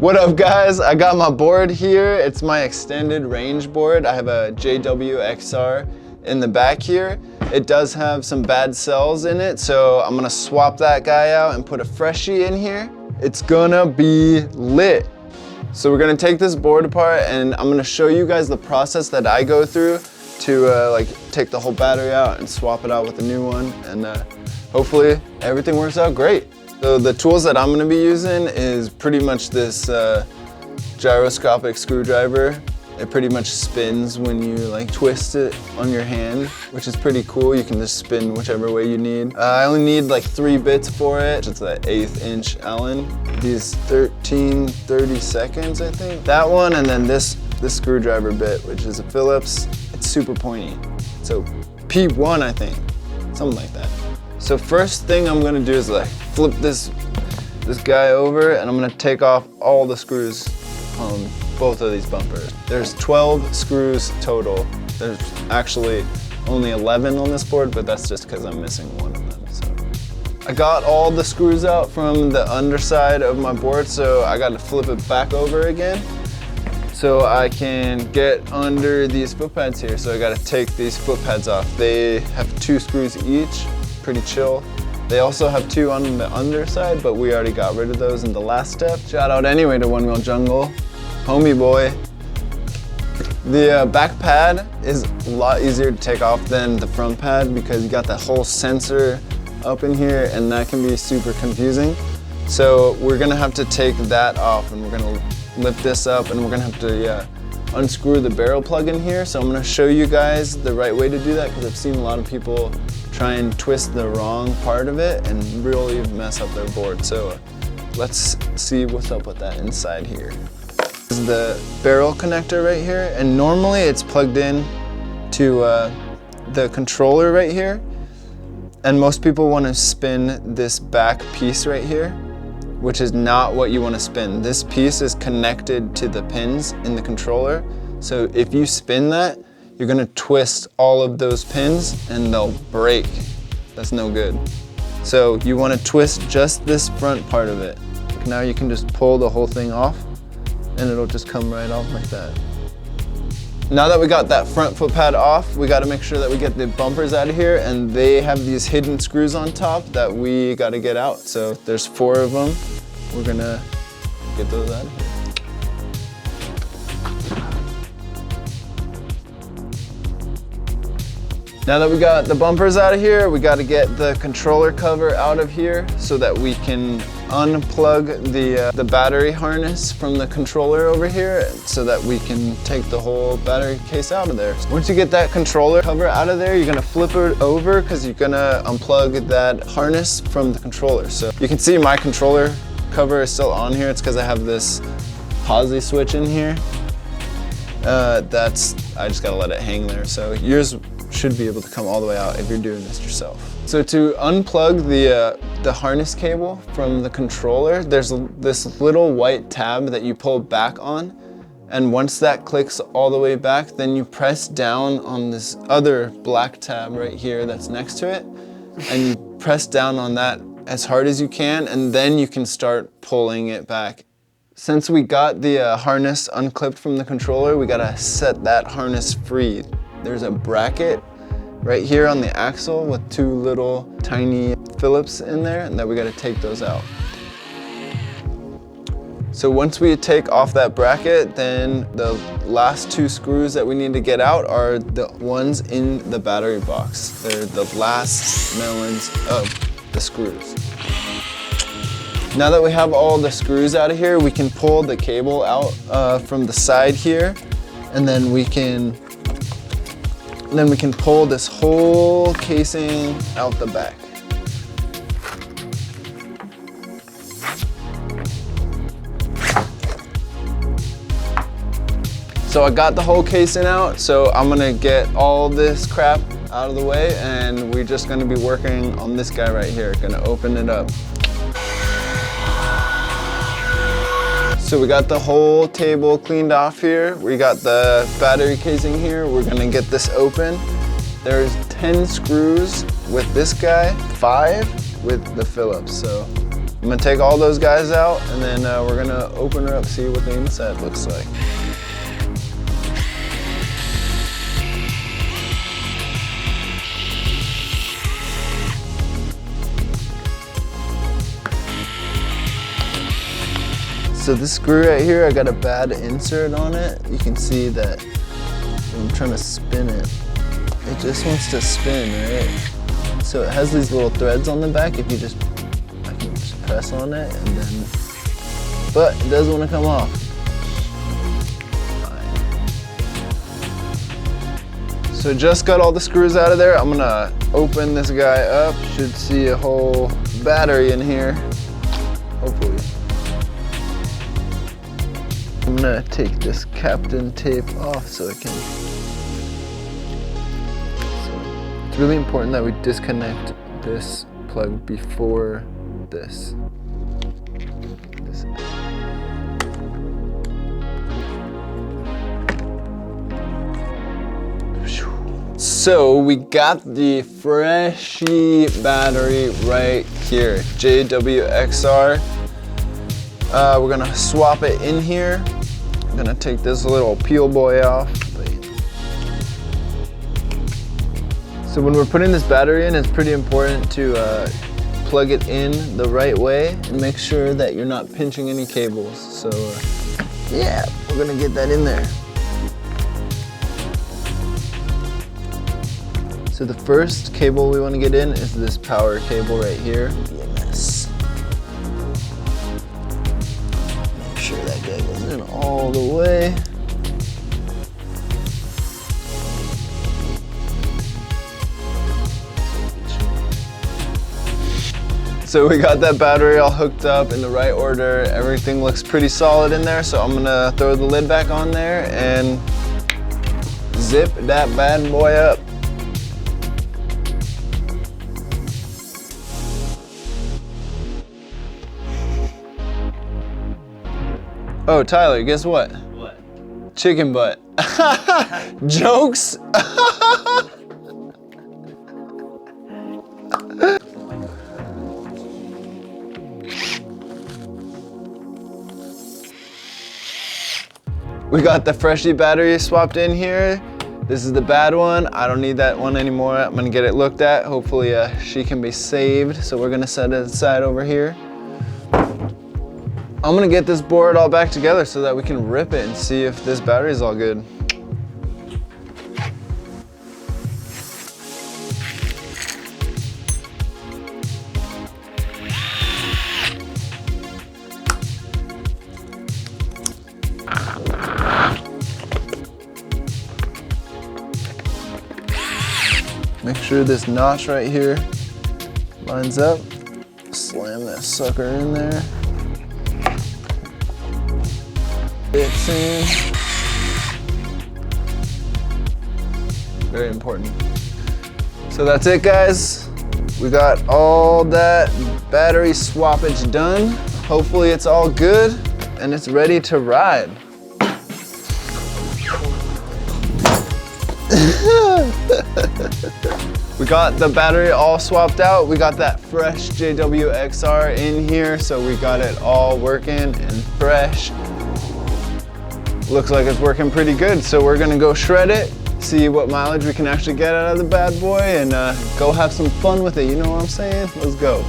What up guys? I got my board here. It's my extended range board. I have a WheelFunStuff XR in the back here. It does have some bad cells in it, so I'm gonna swap that guy out and put a freshie in here. It's gonna be lit. So we're gonna take this board apart and I'm gonna show you guys the process that I go through to like take the whole battery out and swap it out with a new one, and hopefully everything works out great. So the tools that I'm gonna be using is pretty much this gyroscopic screwdriver. It pretty much spins when you like twist it on your hand, which is pretty cool. You can just spin whichever way you need. I only need like 3 bits for it. It's an 1/8 inch Allen. These 13/32, I think. That one, and then this screwdriver bit, which is a Phillips. It's super pointy. So P1, I think, something like that. So first thing I'm gonna do is like flip this guy over, and I'm gonna take off all the screws on both of these bumpers. There's 12 screws total. There's actually only 11 on this board, but that's just because I'm missing one of them. So I got all the screws out from the underside of my board, so I got to flip it back over again so I can get under these foot pads here. So I got to take these foot pads off. They have 2 screws each, pretty chill. They also have 2 on the underside, but we already got rid of those in the last step. Shout out anyway to OneWheel Jungle, homie boy. The back pad is a lot easier to take off than the front pad because you got that whole sensor up in here, and that can be super confusing. So we're gonna have to take that off, and we're gonna lift this up, and we're gonna have to unscrew the barrel plug in here. So I'm gonna show you guys the right way to do that, because I've seen a lot of people try and twist the wrong part of it and really mess up their board. So let's see what's up with that inside here. This is the barrel connector right here, and normally it's plugged in to the controller right here, and most people want to spin this back piece right here, which is not what you want to spin. This piece is connected to the pins in the controller, so if you spin that, you're gonna twist all of those pins and they'll break. That's no good. So you want to twist just this front part of it. Now you can just pull the whole thing off, and it'll just come right off like that. Now that we got that front foot pad off, we gotta make sure that we get the bumpers out of here, and they have these hidden screws on top that we gotta get out. So there's 4 of them. We're gonna get those out of here. Now that we got the bumpers out of here, we gotta get the controller cover out of here so that we can unplug the battery harness from the controller over here so that we can take the whole battery case out of there. Once you get that controller cover out of there, you're gonna flip it over because you're gonna unplug that harness from the controller. So you can see my controller cover is still on here. It's because I have this posi switch in here. I just gotta let it hang there. So yours should be able to come all the way out if you're doing this yourself. So to unplug the harness cable from the controller, there's this little white tab that you pull back on, and once that clicks all the way back, then you press down on this other black tab right here that's next to it, and you press down on that as hard as you can, and then you can start pulling it back. Since we got the harness unclipped from the controller, we gotta set that harness free. There's a bracket right here on the axle with 2 little tiny Phillips in there, and then we gotta take those out. So once we take off that bracket, then the last 2 screws that we need to get out are the ones in the battery box. They're the last melons of the screws. Now that we have all the screws out of here, we can pull the cable out from the side here, and then we can pull this whole casing out the back. So I got the whole casing out, so I'm gonna get all this crap out of the way, and we're just gonna be working on this guy right here. Gonna open it up. So we got the whole table cleaned off here. We got the battery casing here. We're gonna get this open. There's 10 screws with this guy, 5 with the Phillips. So I'm gonna take all those guys out, and then we're gonna open her up, see what the inside looks like. So this screw right here, I got a bad insert on it. You can see that when I'm trying to spin it, it just wants to spin, right? So it has these little threads on the back. If you just, I can just press on it and then, but it does want to come off. Fine. So just got all the screws out of there. I'm gonna open this guy up. Should see a whole battery in here, hopefully. I'm gonna take this Captain tape off so it can. So it's really important that we disconnect this plug before this. So we got the freshy battery right here, JWXR. We're gonna swap it in here. I'm gonna take this little peel boy off. So when we're putting this battery in, it's pretty important to plug it in the right way and make sure that you're not pinching any cables. So yeah, we're gonna get that in there. So the first cable we wanna get in is this power cable right here. BMS. Make sure that guy goes in all the way. So we got that battery all hooked up in the right order. Everything looks pretty solid in there. So I'm gonna throw the lid back on there and zip that bad boy up. Oh, Tyler, guess what? What? Chicken butt. Jokes? We got the Freshie battery swapped in here. This is the bad one. I don't need that one anymore. I'm gonna get it looked at. Hopefully she can be saved. So we're gonna set it aside over here. I'm gonna get this board all back together so that we can rip it and see if this battery is all good. Make sure this notch right here lines up. Slam that sucker in there. It's in. Very important. So that's it, guys. We got all that battery swappage done. Hopefully it's all good and it's ready to ride. We got the battery all swapped out. We got that fresh JWXR in here, so we got it all working and fresh. Looks like it's working pretty good, so we're gonna go shred it, see what mileage we can actually get out of the bad boy, and go have some fun with it, you know what I'm saying? Let's go.